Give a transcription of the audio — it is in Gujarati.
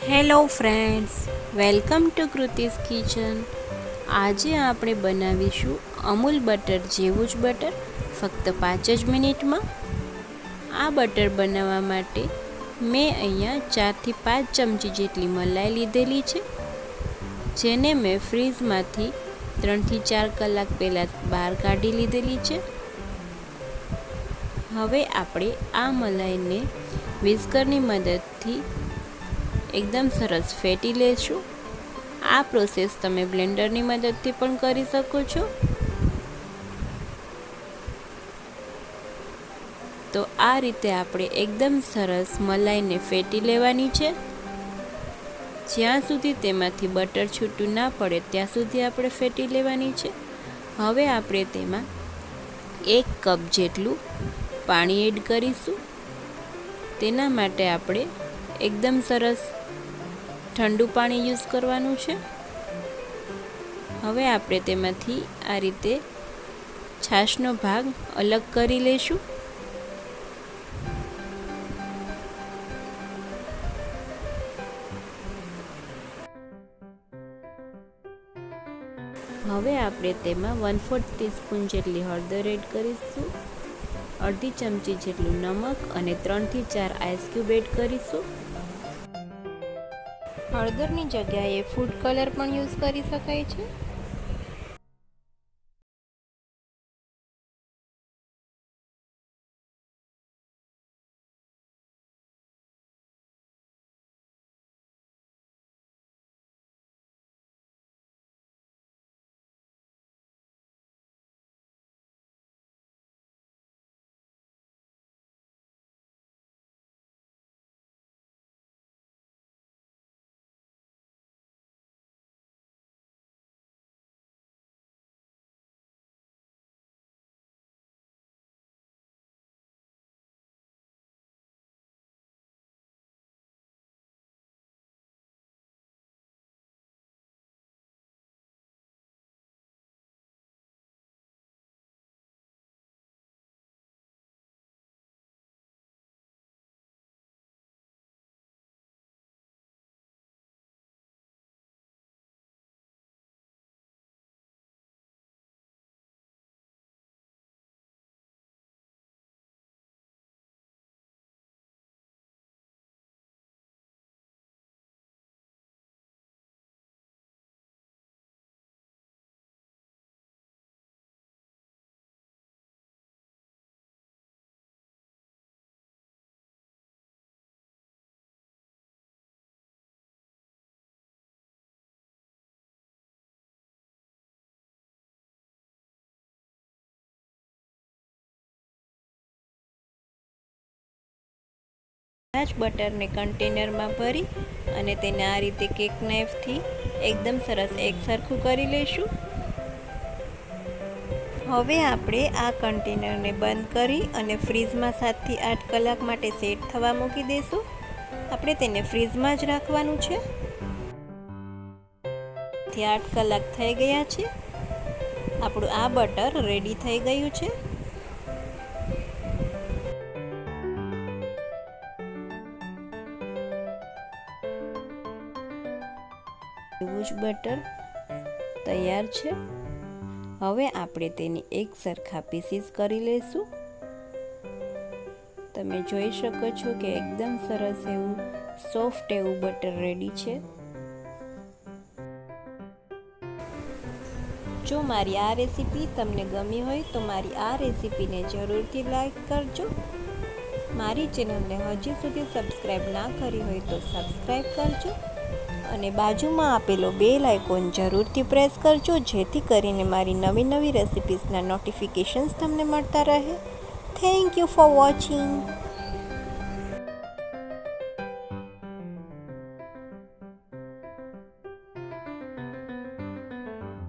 Hello friends, welcome to Kruti's kitchen. આજે આપણે બનાવીશું અમૂલ બટર જેવું જ બટર, ફક્ત 5 જ મિનિટમાં. આ બટર બનાવવા માટે મેં અહીંયા 4 થી 5 ચમચી જેટલી મલાઈ લીધેલી છે, જેને મેં ફ્રીઝમાંથી 3 થી 4 કલાક પહેલાં બહાર કાઢી લીધેલી છે. હવે આપણે આ મલાઈને વિસ્કરની મદદથી એકદમ સરસ ફેટી લેશું. આ પ્રોસેસ તમે બ્લેન્ડરની મદદથી પણ કરી શકો છો. તો આ રીતે આપણે એકદમ સરસ મલાઈને ફેટી લેવાની છે. જ્યાં સુધી તેમાંથી બટર છૂટું ના પડે ત્યાં સુધી આપણે ફેટી લેવાની છે. હવે આપણે તેમાં 1 કપ જેટલું પાણી એડ કરીશું. તેના માટે આપણે એકદમ સરસ ઠંડુ પાણી યુઝ કરવાનું છે. હવે આપણે તેમાંથી આ રીતે છાશનો ભાગ અલગ કરી લઈશું. હવે આપણે તેમાં 1/4 ટીસ્પૂન જેટલી હળદર એડ કરીશું, અડધી ચમચી જેટલું નમક અને 3 થી 4 આઈસ ક્યુબ એડ કરીશું. હળદરની જગ્યાએ ફૂડ કલર પણ યુઝ કરી શકાય છે. આ જ બટરને કન્ટેનરમાં ભરી અને તેને આ રીતે કેક નાઇફથી એકદમ સરસ એકસરખું કરી લઈશું. હવે આપણે આ કન્ટેનરને બંધ કરી અને ફ્રીઝમાં 7 થી 8 કલાક માટે સેટ થવા મૂકી દઈશું. આપણે તેને ફ્રીઝમાં જ રાખવાનું છે. 7 થી 8 કલાક થઈ ગયા છે. આપણું આ બટર રેડી થઈ ગયું છે. એવું જ બટર તૈયાર છે. હવે આપણે તેની એક સરખા પીસીસ કરી લઈશું. તમે જોઈ શકો છો કે એકદમ સરસ એવું સોફ્ટ એવું બટર રેડી છે. જો મારી આ રેસીપી તમને ગમી હોય તો મારી આ રેસીપીને જરૂરથી લાઈક કરજો. મારી ચેનલને હજી સુધી સબસ્ક્રાઈબ ના કરી હોય તો સબસ્ક્રાઈબ કરજો અને બાજુમાં આપેલો બેલ આઇકોન જરૂરથી પ્રેસ કરજો, જેથી કરીને મારી નવી રેસિપીસના નોટિફિકેશન્સ તમને મળતા રહે. Thank you for watching.